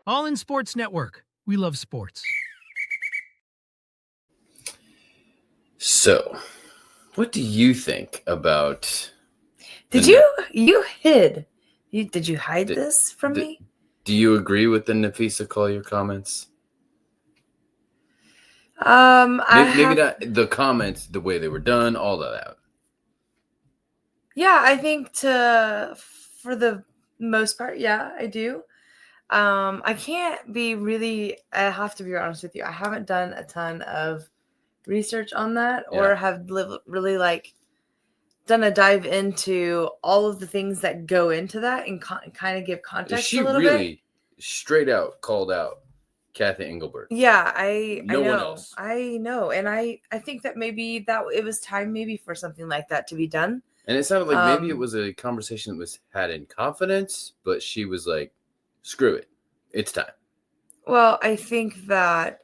All in Sports Network. We love sports. So, what do you think about... Did you hid? Did you hide this from me? Do you agree with the Nafisa Collier comments? Maybe not the comments, the way they were done, all of that. Yeah, I think for the most part, yeah, I do. I can't be really. I have to be honest with you. I haven't done a ton of research on that, or have really like done a dive into all of the things that go into that and kind of give context a little bit. She really straight out called out Kathy Engelberg. Yeah, I know. One else. I know. And I think that maybe that it was time maybe for something like that to be done. And it sounded like maybe it was a conversation that was had in confidence, but she was like, screw it. It's time. Well, I think that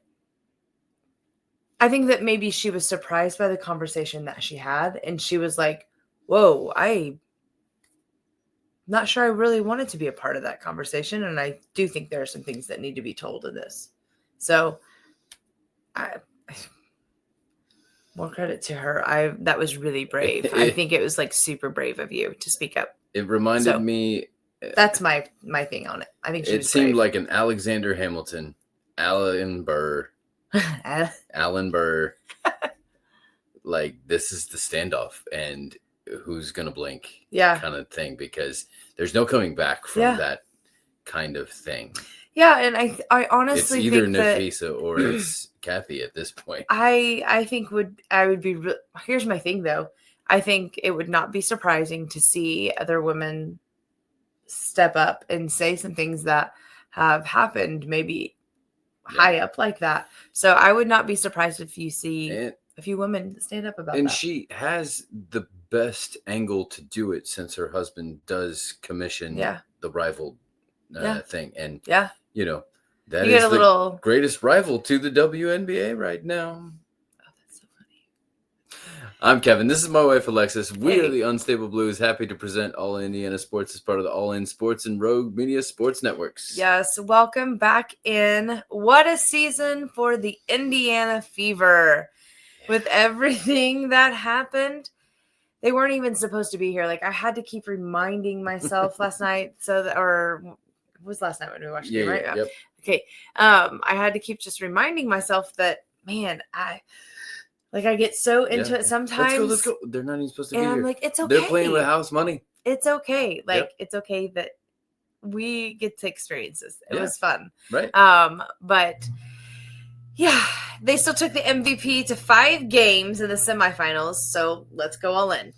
maybe she was surprised by the conversation that she had. And she was like, whoa, I'm not sure I really wanted to be a part of that conversation. And I do think there are some things that need to be told in this. So more credit to her. That was really brave. I think it was like super brave of you to speak up. It reminded me. That's my thing on it. I think she was seemed brave. like an Alexander Hamilton, Alan Burr. Like, this is the standoff and who's going to blink kind of thing, because there's no coming back from that kind of thing. Yeah, and I honestly it's either think Nafisa or it's Kathy at this point. I think I would be here's my thing though. I think it would not be surprising to see other women step up and say some things that have happened maybe high up like that. So I would not be surprised if you see a few women stand up about that. And she has the best angle to do it since her husband does commission the rival thing. And, you know, that is the greatest rival to the WNBA right now. Oh, that's so funny. I'm Kevin. This is my wife, Alexis. We are the Unstable Blues. Happy to present All Indiana Sports as part of the All In Sports and Rogue Media Sports Networks. Yes, welcome back in. What a season for the Indiana Fever. With everything that happened, they weren't even supposed to be here. Like, I had to keep reminding myself last night. Or it was last night when we watched the game, right? Yep. Okay. I had to keep just reminding myself that, man, I get so into it sometimes. Let's go. They're not even supposed to be here. And I'm like, it's okay. They're playing with house money. It's okay. It's okay that we get to experience this. It was fun. Right. But yeah, they still took the MVP to 5 games in the semifinals. So let's go all in.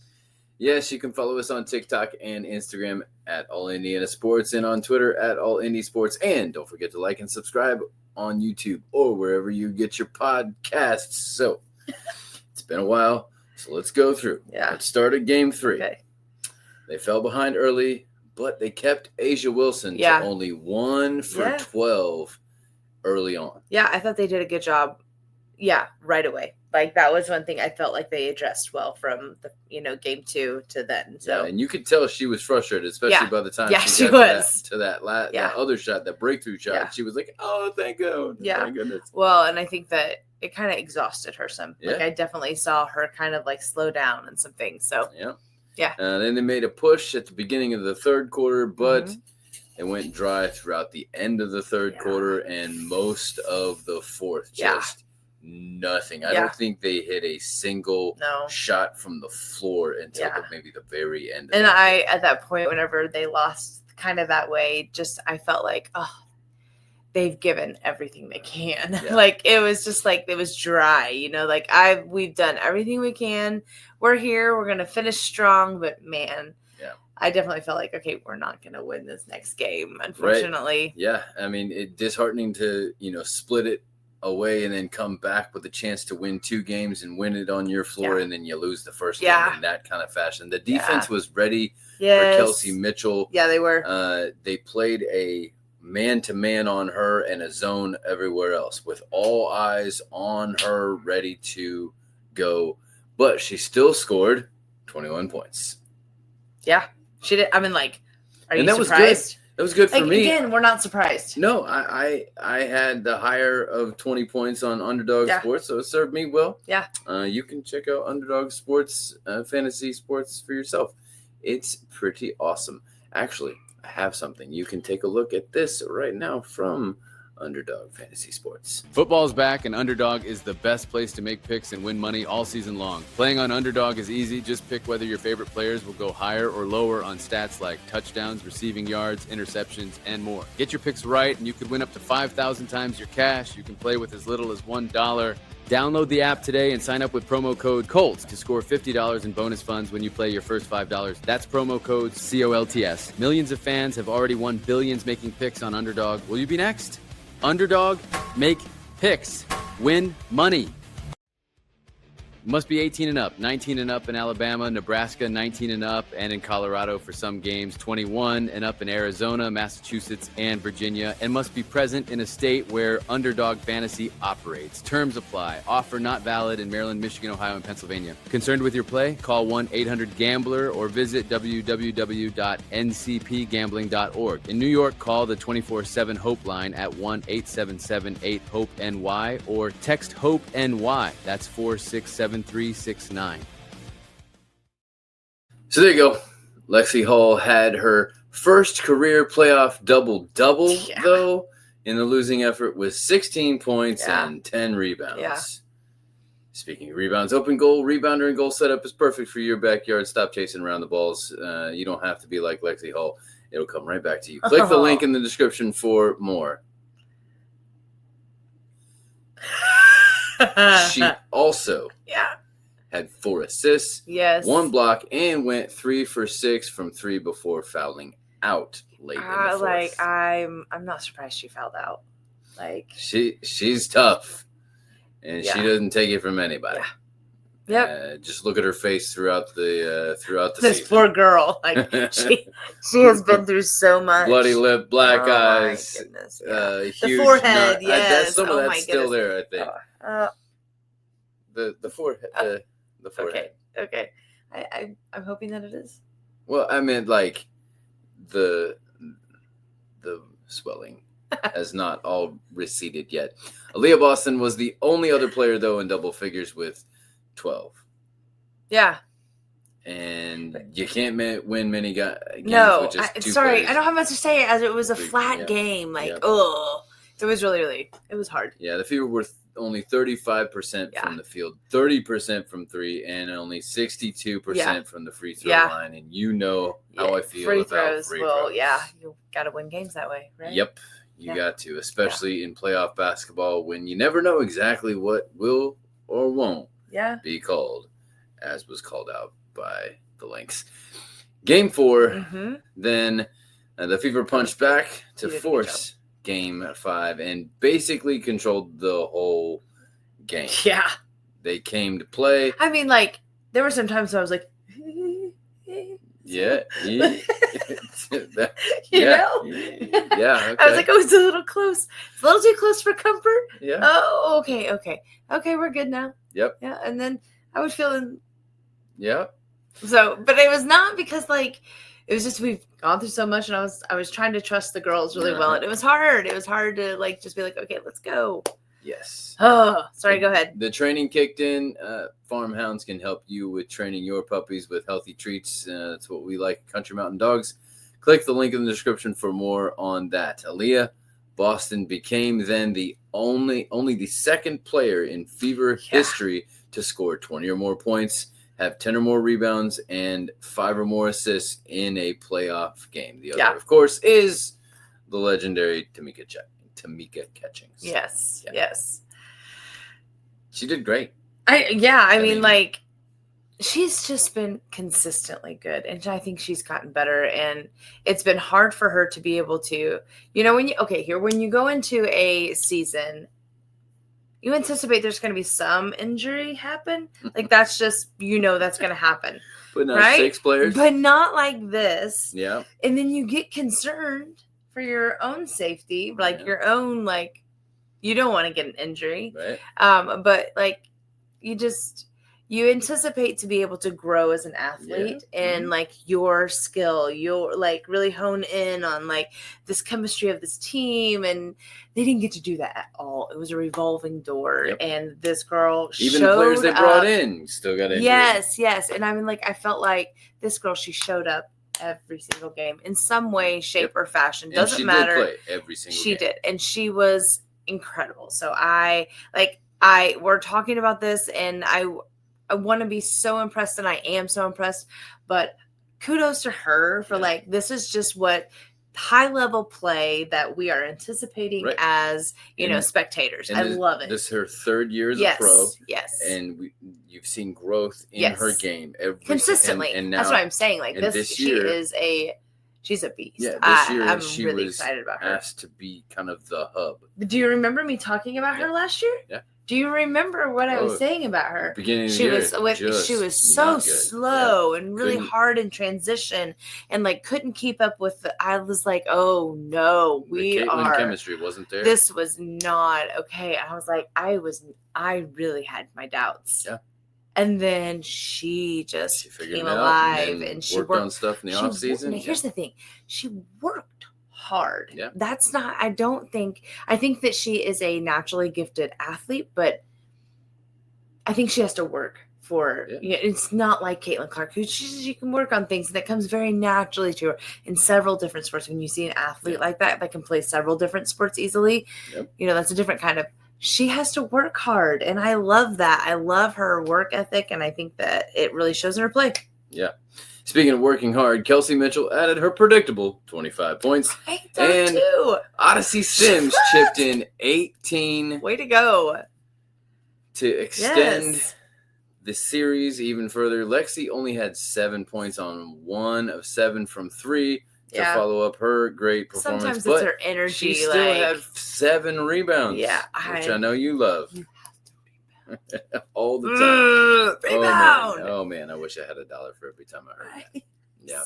Yes, you can follow us on TikTok and Instagram at All Indiana Sports and on Twitter at All Indy Sports. And don't forget to like and subscribe on YouTube or wherever you get your podcasts. So it's been a while, so let's go through. Yeah. Let's start at game 3. Okay. They fell behind early, but they kept Asia Wilson to only 1 for 12 early on. Yeah, I thought they did a good job. Yeah, right away. Like, that was one thing I felt like they addressed well from the game 2 to then. So and you could tell she was frustrated, especially by the time she got to that other shot, that breakthrough shot. Yeah. She was like, "Oh, thank God! Yeah, thank goodness." Well, and I think that it kind of exhausted her some. Yeah. Like, I definitely saw her kind of like slow down and some things. So yeah. Then they made a push at the beginning of the third quarter, but it went dry throughout the end of the third quarter and most of the fourth. Just nothing. I don't think they hit a single shot from the floor until maybe the very end. And at that point, whenever they lost kind of that way, I felt like, oh, they've given everything they can. Yeah. Like, it was just like, it was dry, like we've done everything we can. We're here. We're going to finish strong, but man, I definitely felt like, okay, we're not going to win this next game, unfortunately. Right. Yeah. I mean, it's disheartening to, split it away and then come back with a chance to win 2 games and win it on your floor, and then you lose the first game in that kind of fashion. The defense was ready for Kelsey Mitchell. Yeah, they were. They played a man-to-man on her and a zone everywhere else with all eyes on her, ready to go. But she still scored 21 points. Yeah, she did. I mean, like, are you surprised? It was good for me. Again, we're not surprised. No, I had the higher of 20 points on Underdog Sports, so it served me well. Yeah. You can check out Underdog Sports, fantasy sports for yourself. It's pretty awesome. Actually, I have something. You can take a look at this right now from Underdog Fantasy Sports. Football's back, and Underdog is the best place to make picks and win money all season long. Playing on Underdog is easy. Just pick whether your favorite players will go higher or lower on stats like touchdowns, receiving yards, interceptions, and more. Get your picks right, and you could win up to 5,000 times your cash. You can play with as little as $1. Download the app today and sign up with promo code COLTS to score $50 in bonus funds when you play your first $5. That's promo code COLTS. Millions of fans have already won billions making picks on Underdog. Will you be next? Underdog, make picks, win money. Must be 18 and up, 19 and up in Alabama, Nebraska, 19 and up, and in Colorado for some games, 21 and up in Arizona, Massachusetts, and Virginia, and must be present in a state where Underdog Fantasy operates. Terms apply. Offer not valid in Maryland, Michigan, Ohio, and Pennsylvania. Concerned with your play? Call 1-800-GAMBLER or visit www.ncpgambling.org. In New York, call the 24/7 Hope line at 1-877-8-HOPE-NY or text HOPE-NY. That's 467-369. So there you go. Lexi Hall had her first career playoff double-double, though, in the losing effort with 16 points and 10 rebounds. Yeah. Speaking of rebounds, open goal, rebounder, and goal setup is perfect for your backyard. Stop chasing around the balls. You don't have to be like Lexi Hall. It'll come right back to you. Click the link in the description for more. She also had 4 assists, 1 block, and went 3 for 6 from 3 before fouling out late in the fourth. I'm not surprised she fouled out. She's tough, and she doesn't take it from anybody. Yep. Just look at her face throughout the this season. Poor girl. She has been through so much. Bloody lip, black eyes, my goodness, huge the forehead. nut. Yes, some of that's still there, I think. The forehead. The forehead. Okay. I'm hoping that it is. Well, I meant like the swelling has not all receded yet. Aaliyah Boston was the only other player, though, in double figures with 12. Yeah. And you can't win many games No, with just 2 sorry, players. I don't have much to say as it was a flat game. It was really, it was hard. Yeah, the Fever were only 35% from the field, 30% from 3, and only 62% from the free throw line. And you know how I feel about free throws. Well, you got to win games that way, right? Yep, you got to, especially in playoff basketball when you never know exactly what will or won't be called, as was called out by the Lynx. Game 4, then the Fever punched back to force Game 5 and basically controlled the whole game. Yeah. They came to play. I mean, there were some times I was like, Yeah. know? Yeah. Okay. I was like, it's a little close. It's a little too close for comfort. Yeah. Oh, okay. Okay, we're good now. Yep. Yeah, and then I was feeling. Yeah. So, but it was not because it was just we've gone through so much, and I was trying to trust the girls really well, and it was hard. It was hard to just be like, okay, let's go. Yes. Oh, sorry. Go ahead. The training kicked in. Farm Hounds can help you with training your puppies with healthy treats. That's what we like, Country Mountain Dogs. Click the link in the description for more on that. Aaliyah Boston became then only the second player in Fever history to score 20 or more points, have 10 or more rebounds, and 5 or more assists in a playoff game. The other, of course, is the legendary Tamika Catchings. Yes. She did great. I mean, she's just been consistently good, and I think she's gotten better, and it's been hard for her to be able to, when you go into a season, you anticipate there's going to be some injury happen. That's just, that's going to happen. But not 6 players. But not like this. Yeah. And then you get concerned for your own safety, your own, you don't want to get an injury. Right. But you anticipate to be able to grow as an athlete and like your skill, you'll like really hone in on like this chemistry of this team. And they didn't get to do that at all. It was a revolving door. And this girl even the players they brought in still got injured. Yes. And I mean, like, I felt like this girl, she showed up every single game in some way, shape, or fashion. Doesn't matter. Did play every single game. She did. And she was incredible. So we're talking about this, and I want to be so impressed, and I am so impressed, but kudos to her for like, this is just what high level play that we are anticipating as, you know, spectators. I love it. This is her third year as a pro. Yes. And you've seen growth in her game consistently. And now, that's what I'm saying. Like this year, she's a beast. Yeah, this year I'm she really was excited about her. Asked to be kind of the hub. Do you remember me talking about her last year? Yeah. Do you remember what I was saying about her? Beginning of the year, she was so slow and really hard in transition, and like couldn't keep up with I was like, oh no, the chemistry wasn't there. This was not okay. I was like, I really had my doubts. Yeah. And then she just came alive, and she worked on stuff in the off season. Here's the thing. She worked hard. Yeah. That's not, I think that she is a naturally gifted athlete, but I think she has to work for it's not like Caitlin Clark, who she can work on things that comes very naturally to her in several different sports. When you see an athlete like that can play several different sports easily, you know, that's a different kind of, she has to work hard. And I love that. I love her work ethic. And I think that it really shows in her play. Yeah. Speaking of working hard, Kelsey Mitchell added her predictable 25 points. And Odyssey Sims chipped in 18. Way to go. To extend the series even further. Lexi only had 7 points on 1 of 7 from 3 to follow up her great performance. Sometimes it's her energy. She still had 7 rebounds, which I know you love. All the time. Rebound. Oh man, I wish I had $1 for every time I heard that. Yeah,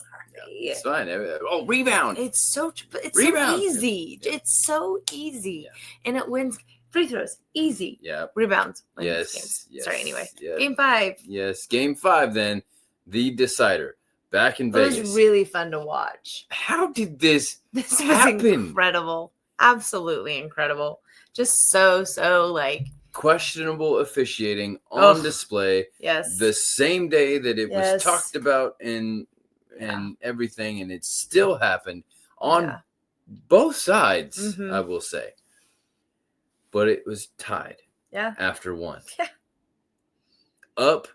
it's fine. Oh, rebound! It's so rebound. So easy. Yeah. It's so easy, and it wins free throws. Easy. Yeah. Rebounds. Yes. Sorry. Anyway, Game 5. Yes, Game 5. Then the decider back in Vegas. It was really fun to watch. How did this happen? Was incredible. Absolutely incredible. Just so like. Questionable officiating on display. Yes. The same day that it was talked about and everything, and it still happened on both sides, I will say. But it was tied. Yeah. After 1. Yeah. Up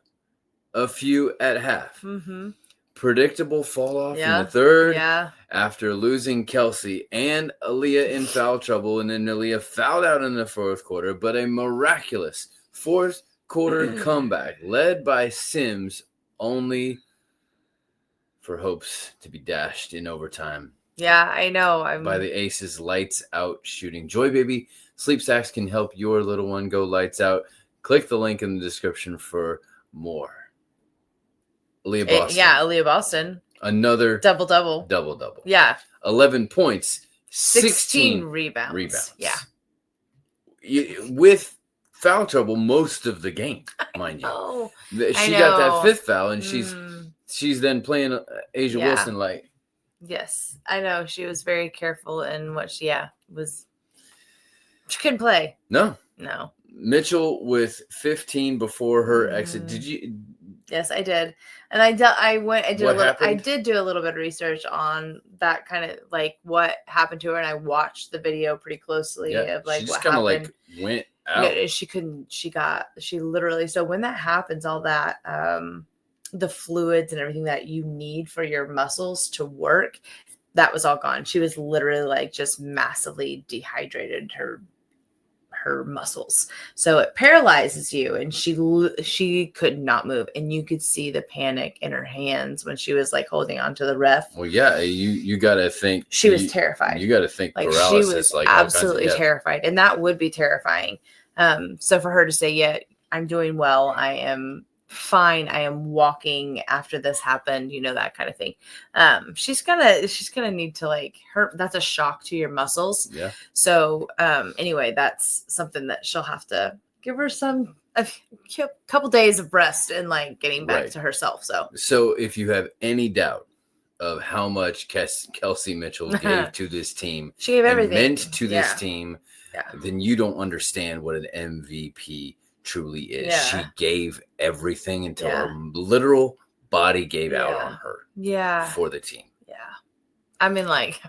a few at half. Mm-hmm. Predictable fall off in the third. Yeah. After losing Kelsey and Aaliyah in foul trouble, and then Aaliyah fouled out in the fourth quarter, but a miraculous fourth quarter comeback led by Sims, only for hopes to be dashed in overtime. Yeah, I know. By the Aces lights out shooting. Joi Baby sleep sacks can help your little one go lights out. Click the link in the description for more. Aaliyah Boston. Aaliyah Boston. Another double. Yeah. 11 points, 16 rebounds. Yeah. With foul trouble most of the game, mind you. She got that 5th foul, and she's then playing Asia Wilson like. Yes, I know. She was very careful in what she was. She couldn't play. No. Mitchell with 15 before her exit. Did you? Yes, I did. And I did do a little bit of research on that, kind of like what happened to her, and I watched the video pretty closely of like what happened. Like went out. She literally, so when that happens, all that the fluids and everything that you need for your muscles to work, that was all gone. She was literally like just massively dehydrated her muscles, so it paralyzes you, and she could not move, and you could see the panic in her hands when she was like holding on to the ref. Well, you gotta think she was terrified. You gotta think like paralysis, she was absolutely terrified, and that would be terrifying. So for her to say, I'm doing well, I am fine, I am walking after this happened, that kind of thing. She's gonna need to like that's a shock to your muscles. Yeah. So anyway, that's something that she'll have to give her some a couple days of rest and like getting back Right. to herself. So if you have any doubt of how much Kelsey Mitchell gave to this team, she gave and everything meant to this Yeah. team, Yeah. then you don't understand what an MVP truly is. Yeah. She gave everything until Yeah. her literal body gave out Yeah. on her Yeah. for the team. Yeah. I mean, like,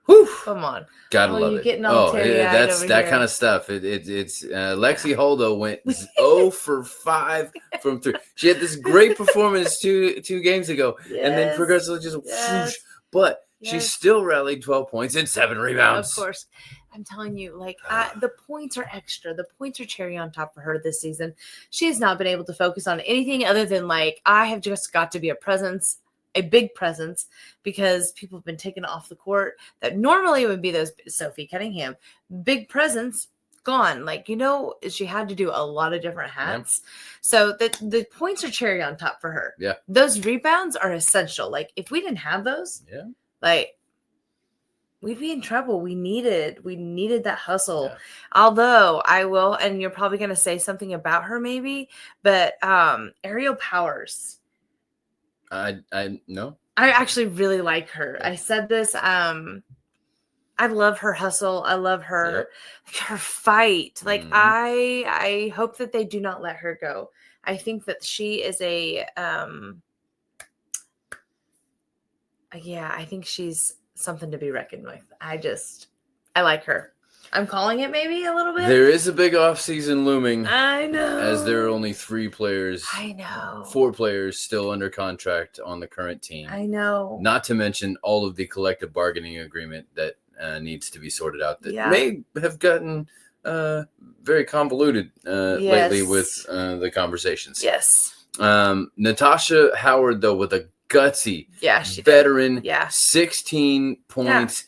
Whew. come on. Gotta Oh, love you it. getting all teary-eyed that's over that here. kind of stuff. It's Lexi Holdo went 0 for 5 from 3. She had this great performance two games ago, and then Yes. progressively just Yes. whoosh, but she Yes. still rallied 12 points and 7 rebounds. Of course. I'm telling you, like, the points are extra. The points are cherry on top for her this season. She has not been able to focus on anything other than, like, I have just got to be a presence, a big presence, because people have been taken off the court that normally would be those Sophie Cunningham. Big presence, gone. Like, she had to do a lot of different hats. Yeah. So the points are cherry on top for her. Yeah. Those rebounds are essential. Like, if we didn't have those, like, we'd be in trouble. We needed that hustle. Yeah. Although I will, and you're probably going to say something about her maybe, but Aerial Powers. I no. I actually really like her. I said this. I love her hustle. I love her her fight. Like, I hope that they do not let her go. I think that she is I think she's something to be reckoned with. I like her. I'm calling it maybe a little bit. There is a big offseason looming. I know. As there are only 3 players. I know. 4 players still under contract on the current team. I know. Not to mention all of the collective bargaining agreement that needs to be sorted out that may have gotten very convoluted lately with the conversations. Yes. Natasha Howard, though, with a gutsy veteran, 16 points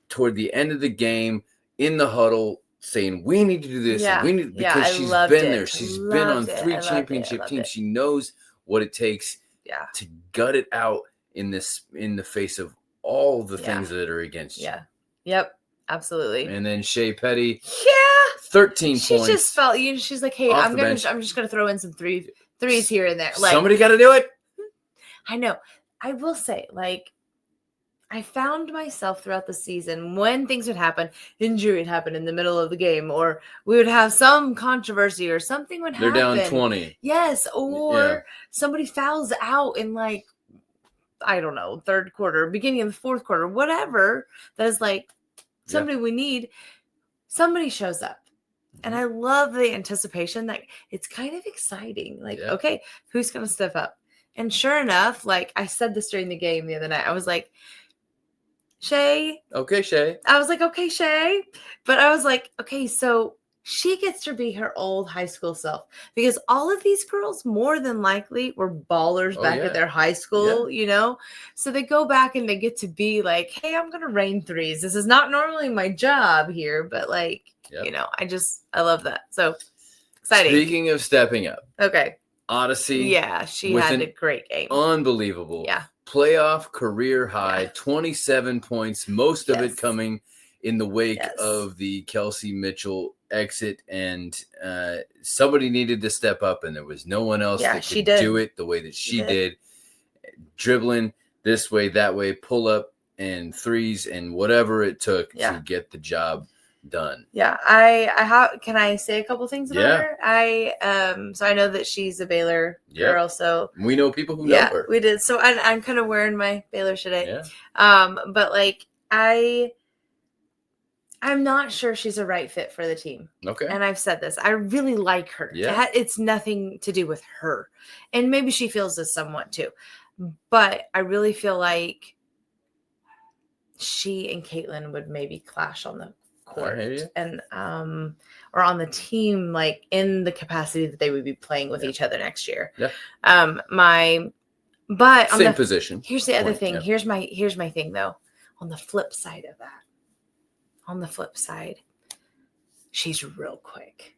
toward the end of the game in the huddle, saying we need to do this. We need, because she's been there. She's been on 3 championship teams. She knows what it takes to gut it out in the face of all the things that are against you. Yeah. Yep. Absolutely. And then Shea Petty. 13 points. She just felt she's like, hey, I'm just gonna throw in some threes here and there. Like, somebody got to do it. I know. I will say, like, I found myself throughout the season when things would happen, injury would happen in the middle of the game, or we would have some controversy or something would happen. They're down 20. Yes. Or somebody fouls out in, like, I don't know, third quarter, beginning of the fourth quarter, whatever. That is like somebody we need. Somebody shows up. And I love the anticipation that it's kind of exciting. Like, okay, who's going to step up? And sure enough, like, I said this during the game the other night, I was like, Shay. Okay, Shay. I was like, okay, Shay. But I was like, okay, so she gets to be her old high school self, because all of these girls more than likely were ballers back at their high school, So they go back and they get to be like, hey, I'm going to rain threes. This is not normally my job here, but like, I love that. So exciting. Speaking of stepping up. Okay. Odyssey. Yeah, she had a great game. Unbelievable. Yeah. Playoff career high, 27 points, most of it coming in the wake of the Kelsey Mitchell exit. And somebody needed to step up, and there was no one else that could do it the way that she did. Dribbling this way, that way, pull up and threes and whatever it took to get the job done. Yeah, can I say a couple things about her? So I know that she's a Baylor girl, so we know people who know her. We did. So I'm kind of wearing my Baylor today. But like I'm not sure she's a right fit for the team. Okay. And I've said this. I really like her. Yeah. It's nothing to do with her. And maybe she feels this somewhat too. But I really feel like she and Caitlin would maybe clash on the court and or on the team, like in the capacity that they would be playing with each other next year. But same position. Here's the other thing. Here's my thing though. On the flip side of that, she's real quick,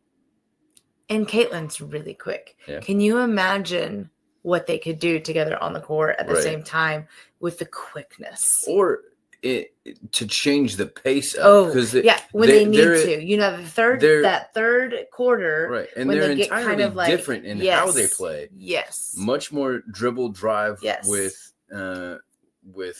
and Caitlin's really quick. Can you imagine what they could do together on the court at the same time with the quickness? Or to change the pace up. Oh, because when they need to. You know, that third quarter, right, and when they're they get entirely kind of like different in how they play. Yes. Much more dribble drive with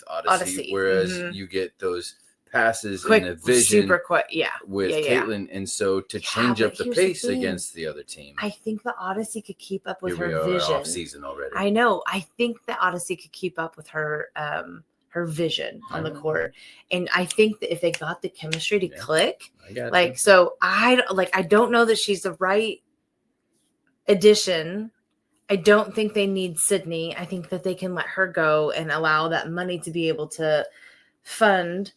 Odyssey, whereas you get those passes Quick, and a vision super quick. with Caitlin, and so to change up the pace against the other team. I think the Odyssey could keep up with Here her we are vision. off season already. I know. I think the Odyssey could keep up with her vision on the court, and I think that if they got the chemistry to click, so I don't know that she's the right addition. I don't think they need Sydney. I think that they can let her go and allow that money to be able to fund.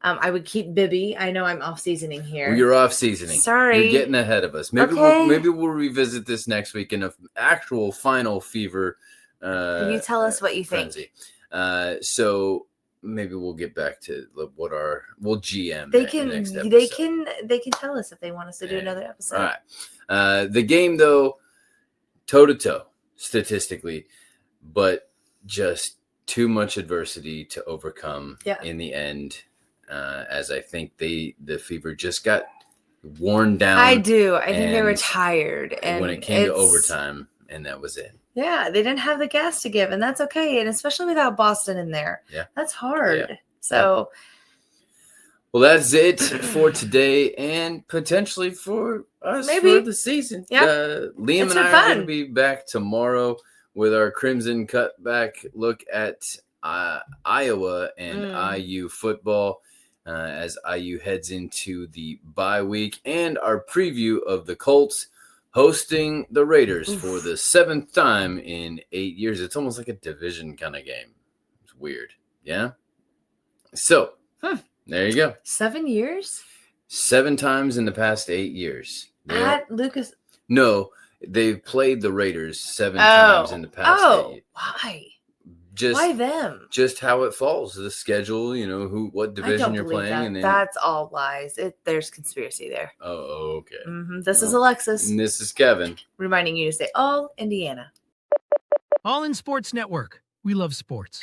I would keep Bibby. I know I'm off seasoning here. Well, you're off seasoning. Sorry. You're getting ahead of us. Maybe we'll revisit this next week in an actual final fever. You tell us what you frenzy. So maybe we'll get back to we'll GM. They can tell us if they want us to do another episode. All right. The game though, toe to toe statistically, but just too much adversity to overcome in the end. As I think the Fever just got worn down. I do. I think they were tired. And when it came to overtime, and that was it. Yeah, they didn't have the gas to give, and that's okay. And especially without Boston in there. Yeah. That's hard. Yeah. So. Well, that's it for today and potentially for us for the season. Yeah. Liam and I are going to be back tomorrow with our Crimson Cutback look at Iowa and IU football as IU heads into the bye week, and our preview of the Colts hosting the Raiders for the 7th time in 8 years. It's almost like a division kind of game. It's weird. Yeah. So there you go. 7 years? 7 times in the past 8 years. Yeah. At Lucas. No, they've played the Raiders 7 times in the past 8 years. Why? Why them? Just how it falls. The schedule, what division you're playing. And then... That's all lies. There's conspiracy there. Oh, okay. This is Alexis. And this is Kevin. Reminding you to say all Indiana. All in Sports Network. We love sports.